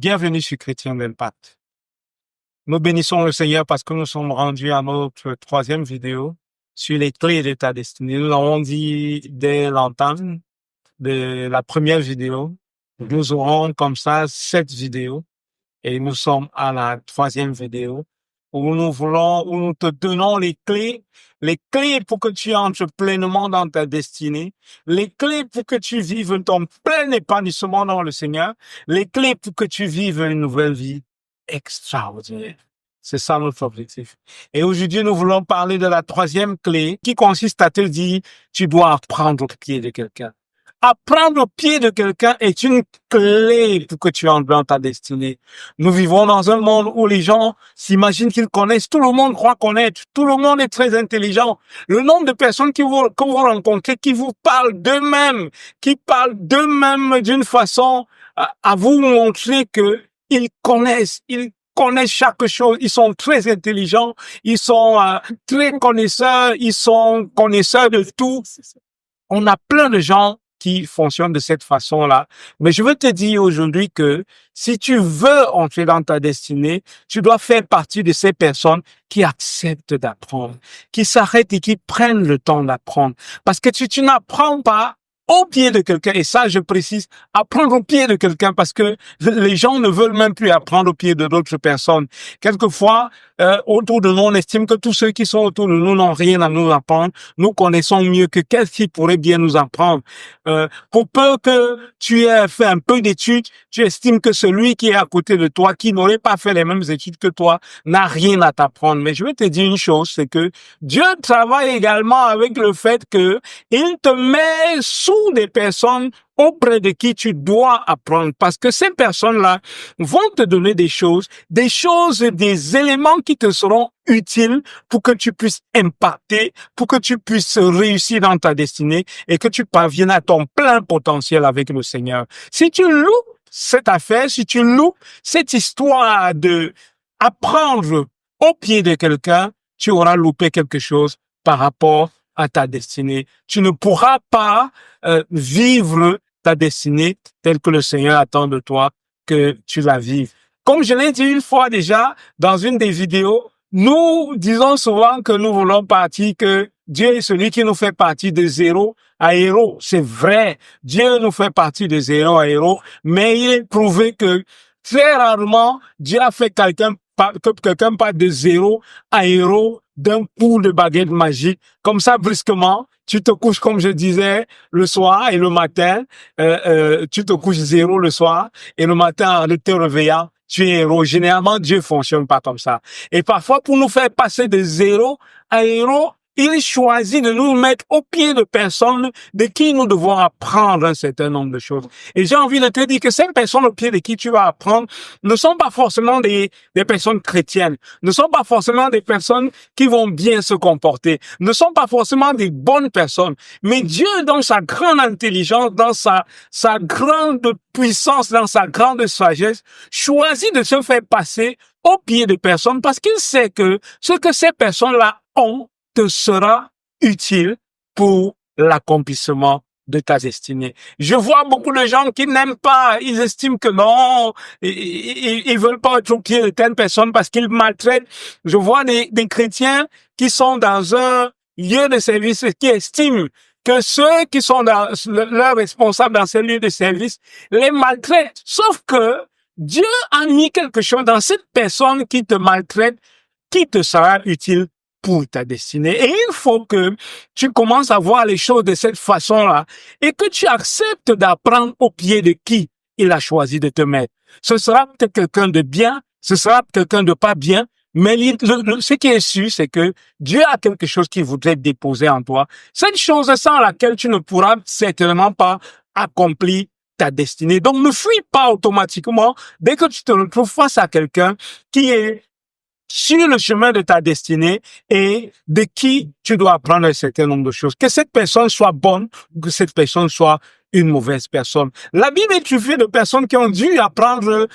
Bienvenue sur Chrétien d'Impact. Nous bénissons le Seigneur parce que nous sommes rendus à notre troisième vidéo sur les clés de ta destinée. Nous l'avons dit dès l'entame de la première vidéo. Nous aurons comme ça 7 vidéos et nous sommes à la troisième vidéo où nous te donnons les clés pour que tu entres pleinement dans ta destinée, les clés pour que tu vives ton plein épanouissement dans le Seigneur, les clés pour que tu vives une nouvelle vie extraordinaire. C'est ça notre objectif. Et aujourd'hui, nous voulons parler de la troisième clé qui consiste à te dire, tu dois apprendre au pied de quelqu'un. Apprendre au pied de quelqu'un est une clé pour que tu entres dans ta destinée. Nous vivons dans un monde où les gens s'imaginent qu'ils connaissent. Tout le monde croit connaître. Tout le monde est très intelligent. Le nombre de personnes que vous rencontrez, qui vous parlent d'eux-mêmes, d'une façon à vous montrer que ils connaissent chaque chose, ils sont très intelligents, ils sont très connaisseurs, ils sont connaisseurs de tout. On a plein de gens qui fonctionnent de cette façon-là. Mais je veux te dire aujourd'hui que si tu veux entrer dans ta destinée, tu dois faire partie de ces personnes qui acceptent d'apprendre, qui s'arrêtent et qui prennent le temps d'apprendre. Parce que si tu n'apprends pas au pied de quelqu'un, et ça je précise, apprendre au pied de quelqu'un parce que les gens ne veulent même plus apprendre au pied de d'autres personnes. Quelquefois, autour de nous, on estime que tous ceux qui sont autour de nous n'ont rien à nous apprendre. Nous connaissons mieux que qu'est-ce qui pourrait bien nous apprendre. Pour peu que tu aies fait un peu d'études, tu estimes que celui qui est à côté de toi, qui n'aurait pas fait les mêmes études que toi, n'a rien à t'apprendre. Mais je vais te dire une chose, c'est que Dieu travaille également avec le fait que il te met sous des personnes auprès de qui tu dois apprendre, parce que ces personnes-là vont te donner des choses, des éléments qui te seront utiles pour que tu puisses impacter, pour que tu puisses réussir dans ta destinée et que tu parviennes à ton plein potentiel avec le Seigneur. Si tu loupes cette affaire, si tu loupes cette histoire de apprendre au pied de quelqu'un, tu auras loupé quelque chose par rapport à ta destinée. Tu ne pourras pas vivre ta destinée telle que le Seigneur attend de toi que tu la vives. Comme je l'ai dit une fois déjà dans une des vidéos, nous disons souvent que nous voulons partir, que Dieu est celui qui nous fait partir de zéro à héros. C'est vrai, Dieu nous fait partir de zéro à héros, mais il est prouvé que très rarement Dieu a fait quelqu'un part de zéro à héros d'un coup de baguette magique. Comme ça, brusquement, tu te couches, comme je disais, le soir et le matin, tu te couches zéro le soir et le matin, en te réveillant, tu es héros. Généralement, Dieu fonctionne pas comme ça. Et parfois, pour nous faire passer de zéro à héros, il choisit de nous mettre au pied de personnes de qui nous devons apprendre un certain nombre de choses. Et j'ai envie de te dire que ces personnes au pied de qui tu vas apprendre ne sont pas forcément des personnes chrétiennes, ne sont pas forcément des personnes qui vont bien se comporter, ne sont pas forcément des bonnes personnes. Mais Dieu, dans sa grande intelligence, dans sa grande puissance, dans sa grande sagesse, choisit de se faire passer au pied de personnes parce qu'il sait que ce que ces personnes-là ont te sera utile pour l'accomplissement de ta destinée. Je vois beaucoup de gens qui n'aiment pas, ils estiment que non, ils veulent pas être au pied de telle personne parce qu'ils maltraitent. Je vois des chrétiens qui sont dans un lieu de service et qui estiment que ceux qui sont leurs responsables dans ces lieux de service les maltraitent. Sauf que Dieu a mis quelque chose dans cette personne qui te maltraite, qui te sera utile pour ta destinée. Et il faut que tu commences à voir les choses de cette façon-là et que tu acceptes d'apprendre au pied de qui il a choisi de te mettre. Ce sera peut-être quelqu'un de bien, ce sera quelqu'un de pas bien, mais ce qui est sûr, c'est que Dieu a quelque chose qu'il voudrait déposer en toi. Cette chose sans laquelle tu ne pourras certainement pas accomplir ta destinée. Donc, ne fuis pas automatiquement dès que tu te retrouves face à quelqu'un qui est sur le chemin de ta destinée et de qui tu dois apprendre un certain nombre de choses. Que cette personne soit bonne, que cette personne soit une mauvaise personne. La Bible est truffée de personnes qui ont dû apprendre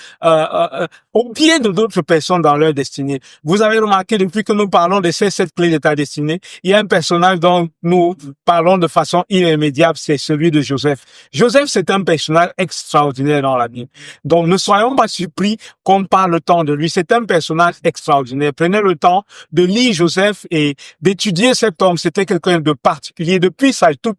au pied de d'autres personnes dans leur destinée. Vous avez remarqué, depuis que nous parlons de ces 7 clés de ta destinée, il y a un personnage dont nous parlons de façon irrémédiable, c'est celui de Joseph. Joseph, c'est un personnage extraordinaire dans la Bible. Donc, ne soyons pas surpris qu'on parle tant de lui. C'est un personnage extraordinaire. Prenez le temps de lire Joseph et d'étudier cet homme. C'était quelqu'un de particulier depuis sa toute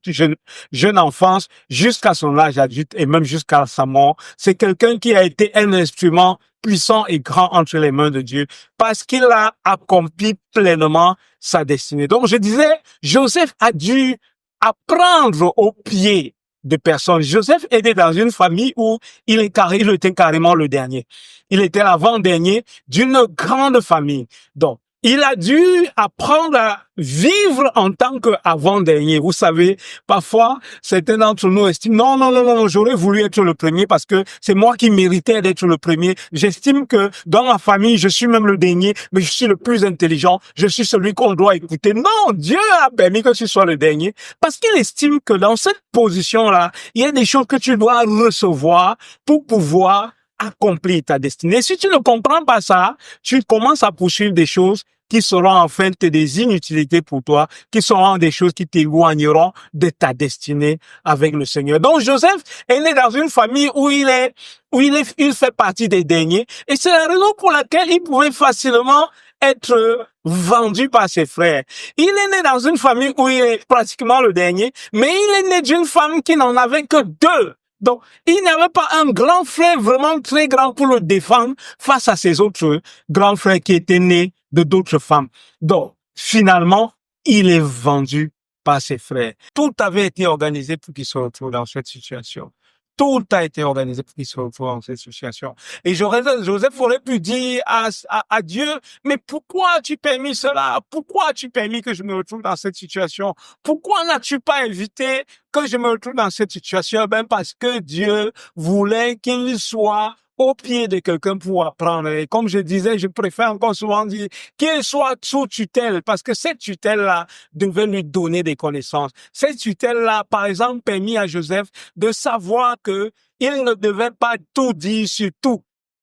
jeune enfance jusqu'à son âge adulte et même jusqu'à sa mort. C'est quelqu'un qui a été un instrument puissant et grand entre les mains de Dieu parce qu'il a accompli pleinement sa destinée. Donc, je disais, Joseph a dû apprendre au pied de personnes. Joseph était dans une famille où il était carrément le dernier. Il était l'avant-dernier d'une grande famille. Donc, il a dû apprendre à vivre en tant qu'avant-dernier. Vous savez, parfois, certains d'entre nous estiment, non, j'aurais voulu être le premier parce que c'est moi qui méritais d'être le premier. J'estime que dans ma famille, je suis même le dernier, mais je suis le plus intelligent. Je suis celui qu'on doit écouter. Non, Dieu a permis que tu sois le dernier parce qu'il estime que dans cette position-là, il y a des choses que tu dois recevoir pour pouvoir accomplir ta destinée. Si tu ne comprends pas ça, tu commences à poursuivre des choses qui seront en fait des inutilités pour toi, qui seront des choses qui t'éloigneront de ta destinée avec le Seigneur. Donc Joseph est né dans une famille où il fait partie des derniers, et c'est la raison pour laquelle il pouvait facilement être vendu par ses frères. Il est né dans une famille où il est pratiquement le dernier, mais il est né d'une femme qui n'en avait que 2. Donc, il n'avait pas un grand frère vraiment très grand pour le défendre face à ses autres grands frères qui étaient nés de d'autres femmes. Donc, finalement, il est vendu par ses frères. Tout avait été organisé pour qu'il se retrouve dans cette situation. Tout a été organisé pour qu'il se retrouve dans cette situation. Et Joseph aurait pu dire à Dieu, mais pourquoi as-tu permis cela? Pourquoi as-tu permis que je me retrouve dans cette situation? Pourquoi n'as-tu pas évité que je me retrouve dans cette situation? Ben, parce que Dieu voulait qu'il soit au pied de quelqu'un pour apprendre. Et comme je disais, je préfère encore souvent dire qu'il soit sous tutelle, parce que cette tutelle-là devait lui donner des connaissances. Cette tutelle-là, par exemple, permis à Joseph de savoir que il ne devait pas tout dire sur tout.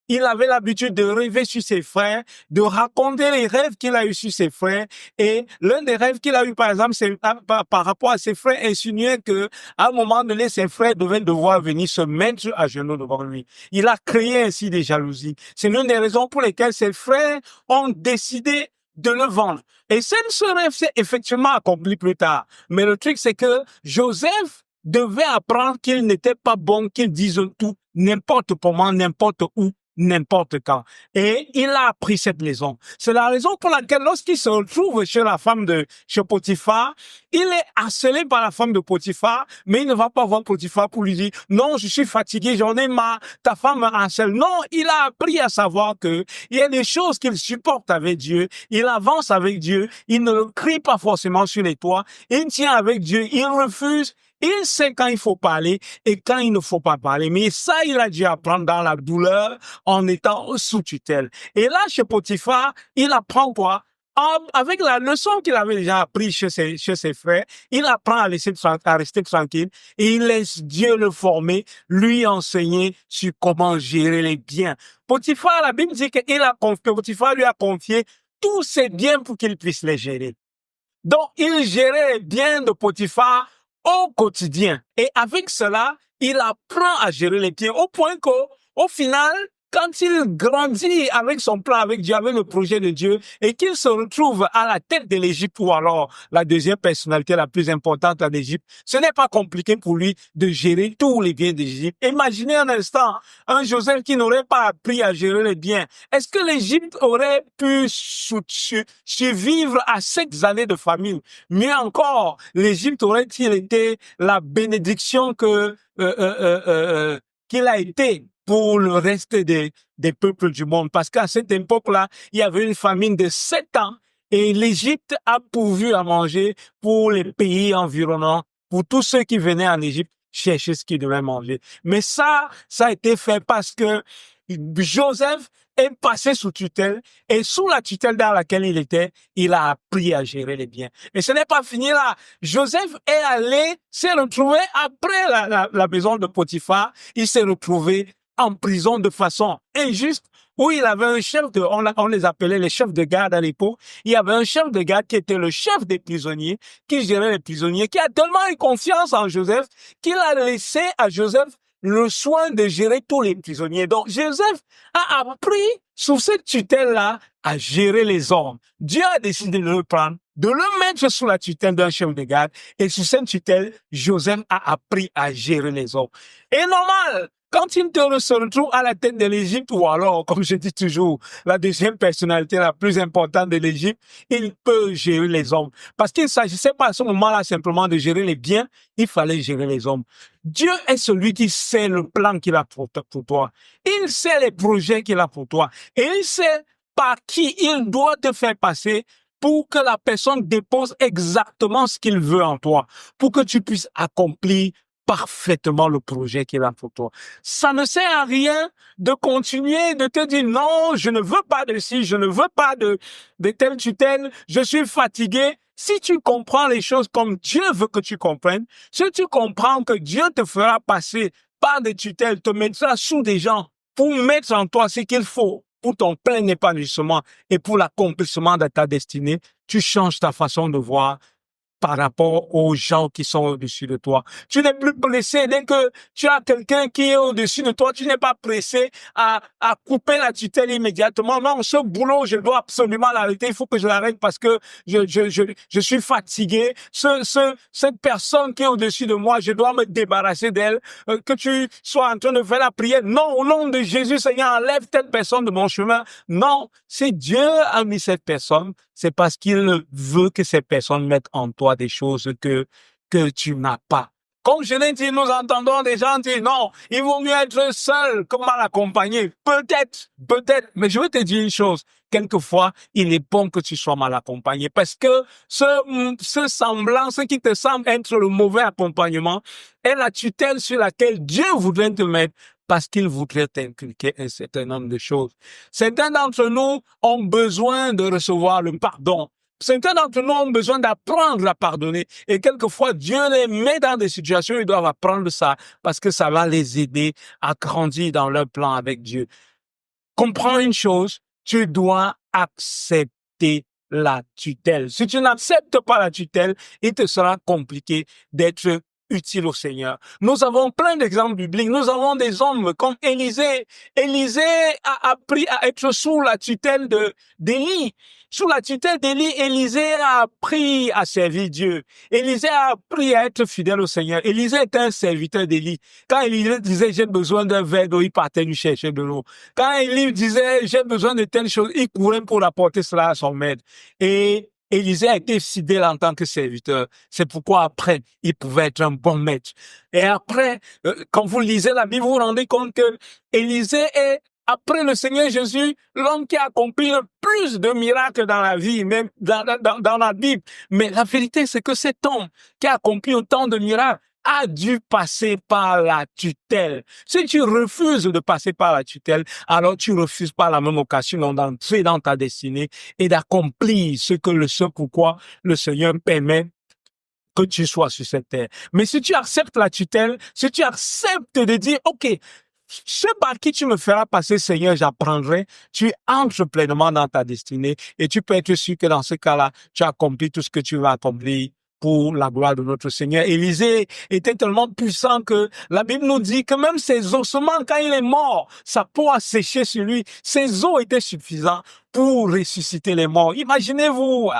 Il avait l'habitude de rêver sur ses frères, de raconter les rêves qu'il a eus sur ses frères. Et l'un des rêves qu'il a eu, par exemple, c'est par rapport à ses frères, insinuait que, à un moment donné, ses frères devaient devoir venir se mettre à genoux devant lui. Il a créé ainsi des jalousies. C'est l'une des raisons pour lesquelles ses frères ont décidé de le vendre. Et ce rêve s'est effectivement accompli plus tard. Mais le truc, c'est que Joseph devait apprendre qu'il n'était pas bon qu'il dise tout, n'importe comment, n'importe où, n'importe quand. Et il a appris cette leçon. C'est la raison pour laquelle lorsqu'il se retrouve chez la femme chez Potiphar, il est harcelé par la femme de Potiphar, mais il ne va pas voir Potiphar pour lui dire, non, je suis fatigué, j'en ai marre, ta femme me harcèle. Non, il a appris à savoir que il y a des choses qu'il supporte avec Dieu, il avance avec Dieu, il ne le crie pas forcément sur les toits, il tient avec Dieu, il refuse. Il sait quand il faut parler et quand il ne faut pas parler. Mais ça, il a dû apprendre dans la douleur en étant sous tutelle. Et là, chez Potiphar, il apprend quoi? Avec la leçon qu'il avait déjà appris chez ses frères, il apprend à rester tranquille et il laisse Dieu le former, lui enseigner sur comment gérer les biens. Potiphar, la Bible dit que Potiphar lui a confié tous ses biens pour qu'il puisse les gérer. Donc, il gérait les biens de Potiphar au quotidien. Et avec cela, il apprend à gérer les biens au point qu'au final, quand il grandit avec son plan, avec Dieu, avec le projet de Dieu, et qu'il se retrouve à la tête de l'Égypte, ou alors la deuxième personnalité la plus importante en Égypte, ce n'est pas compliqué pour lui de gérer tous les biens d'Égypte. Imaginez un instant, un Joseph qui n'aurait pas appris à gérer les biens. Est-ce que l'Égypte aurait pu survivre à 7 années de famine? Mieux encore, l'Égypte aurait-il été la bénédiction qu'il a été pour le reste des peuples du monde? Parce qu'à cette époque-là, il y avait une famine de 7 ans et l'Égypte a pourvu à manger pour les pays environnants, pour tous ceux qui venaient en Égypte chercher ce qu'il devait manger. Mais ça a été fait parce que Joseph est passé sous tutelle et sous la tutelle dans laquelle il était, il a appris à gérer les biens. Et ce n'est pas fini là. Joseph s'est retrouvé après la maison de Potiphar, il s'est retrouvé en prison de façon injuste, où il avait un chef on les appelait les chefs de garde à l'époque. Il y avait un chef de garde qui était le chef des prisonniers, qui gérait les prisonniers, qui a tellement eu confiance en Joseph qu'il a laissé à Joseph le soin de gérer tous les prisonniers. Donc, Joseph a appris sous cette tutelle-là à gérer les hommes. Dieu a décidé de le prendre, de le mettre sous la tutelle d'un chef de garde. Et sous cette tutelle, Joseph a appris à gérer les hommes. Et normal, quand il se retrouve à la tête de l'Égypte, ou alors, comme je dis toujours, la deuxième personnalité la plus importante de l'Égypte, il peut gérer les hommes. Parce qu'il ne s'agissait pas à ce moment-là simplement de gérer les biens, il fallait gérer les hommes. Dieu est celui qui sait le plan qu'il a pour toi. Il sait les projets qu'il a pour toi. Et il sait par qui il doit te faire passer pour que la personne dépose exactement ce qu'il veut en toi, pour que tu puisses accomplir parfaitement le projet qu'il a pour toi. Ça ne sert à rien de continuer de te dire non, je ne veux pas de ci, je ne veux pas de telle tutelle, je suis fatigué. Si tu comprends les choses comme Dieu veut que tu comprennes, si tu comprends que Dieu te fera passer par des tutelles, te mettra sous des gens pour mettre en toi ce qu'il faut pour ton plein épanouissement et pour l'accomplissement de ta destinée, tu changes ta façon de voir par rapport aux gens qui sont au-dessus de toi. Tu n'es plus pressé dès que tu as quelqu'un qui est au-dessus de toi, tu n'es pas pressé à couper la tutelle immédiatement. Non, ce boulot, je dois absolument l'arrêter. Il faut que je l'arrête parce que je suis fatigué. Cette personne qui est au-dessus de moi, je dois me débarrasser d'elle. Que tu sois en train de faire la prière. Non, au nom de Jésus, Seigneur, enlève telle personne de mon chemin. Non, si Dieu a mis cette personne, c'est parce qu'il veut que ces personnes mettent en toi des choses que tu n'as pas. Comme je l'ai dit, nous entendons des gens dire non, il vaut mieux être seul que mal accompagné. Peut-être, mais je veux te dire une chose. Quelquefois, il est bon que tu sois mal accompagné parce que ce semblant, ce qui te semble être le mauvais accompagnement est la tutelle sur laquelle Dieu voudrait te mettre parce qu'il voudrait t'inculquer un certain nombre de choses. Certains d'entre nous ont besoin de recevoir le pardon. Certains d'entre nous ont besoin d'apprendre à pardonner. Et quelquefois, Dieu les met dans des situations où ils doivent apprendre ça parce que ça va les aider à grandir dans leur plan avec Dieu. Comprends une chose, tu dois accepter la tutelle. Si tu n'acceptes pas la tutelle, il te sera compliqué d'être utile au Seigneur. Nous avons plein d'exemples bibliques. Nous avons des hommes comme Élisée. Élisée a appris à être sous la tutelle d'Élie. Sous la tutelle d'Élie, Élisée a appris à servir Dieu. Élisée a appris à être fidèle au Seigneur. Élisée était un serviteur d'Élie. Quand Élisée disait j'ai besoin d'un verre d'eau, il partait lui chercher de l'eau. Quand Élie disait j'ai besoin de telle chose, il courait pour apporter cela à son maître. Et Élisée a été fidèle en tant que serviteur. C'est pourquoi après, il pouvait être un bon maître. Et après, quand vous lisez la Bible, vous vous rendez compte que Élisée est, après le Seigneur Jésus, l'homme qui a accompli le plus de miracles dans la vie, même dans la Bible. Mais la vérité, c'est que cet homme qui a accompli autant de miracles a dû passer par la tutelle. Si tu refuses de passer par la tutelle, alors tu refuses par la même occasion d'entrer dans ta destinée et d'accomplir ce pourquoi le Seigneur permet que tu sois sur cette terre. Mais si tu acceptes la tutelle, si tu acceptes de dire, OK, ce par qui tu me feras passer, Seigneur, j'apprendrai, tu entres pleinement dans ta destinée et tu peux être sûr que dans ce cas-là, tu accomplis tout ce que tu vas accomplir pour la gloire de notre Seigneur. Élisée était tellement puissant que la Bible nous dit que même ses ossements, quand il est mort, sa peau a séché sur lui. Ses os étaient suffisants pour ressusciter les morts. Imaginez-vous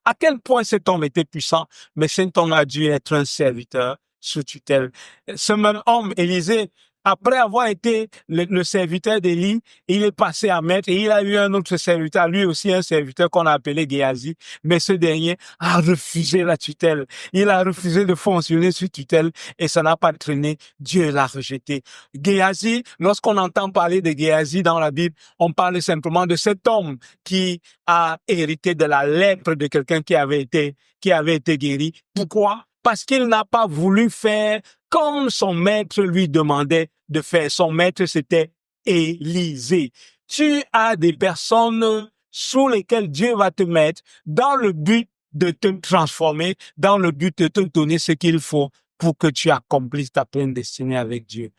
à quel point cet homme était puissant, mais cet homme a dû être un serviteur sous tutelle. Ce même homme, Élisée, après avoir été le serviteur d'Élie, il est passé à maître et il a eu un autre serviteur, lui aussi un serviteur qu'on a appelé Géasi. Mais ce dernier a refusé la tutelle. Il a refusé de fonctionner sur tutelle et ça n'a pas traîné. Dieu l'a rejeté. Géasi, lorsqu'on entend parler de Géasi dans la Bible, on parle simplement de cet homme qui a hérité de la lèpre de quelqu'un qui avait été guéri. Pourquoi? parce qu'il n'a pas voulu faire comme son maître lui demandait de faire. Son maître, c'était Élisée. Tu as des personnes sous lesquelles Dieu va te mettre dans le but de te transformer, dans le but de te donner ce qu'il faut pour que tu accomplisses ta pleine destinée avec Dieu.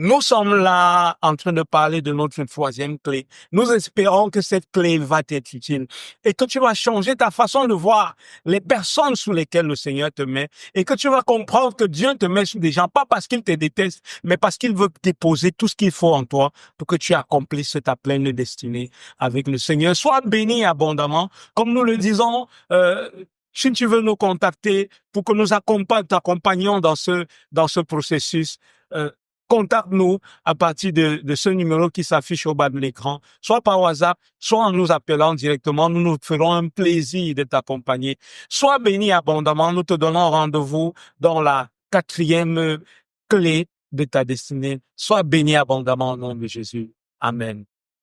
Nous sommes là en train de parler de notre troisième clé. Nous espérons que cette clé va t'être utile et que tu vas changer ta façon de voir les personnes sous lesquelles le Seigneur te met et que tu vas comprendre que Dieu te met sous des gens, pas parce qu'il te déteste, mais parce qu'il veut déposer tout ce qu'il faut en toi pour que tu accomplisses ta pleine destinée avec le Seigneur. Sois béni abondamment. Comme nous le disons, si tu veux nous contacter pour que nous t'accompagnions dans ce processus, contacte-nous à partir de ce numéro qui s'affiche au bas de l'écran, soit par WhatsApp, soit en nous appelant directement. Nous nous ferons un plaisir de t'accompagner. Sois béni abondamment. Nous te donnons rendez-vous dans la 4e clé de ta destinée. Sois béni abondamment au nom de Jésus. Amen.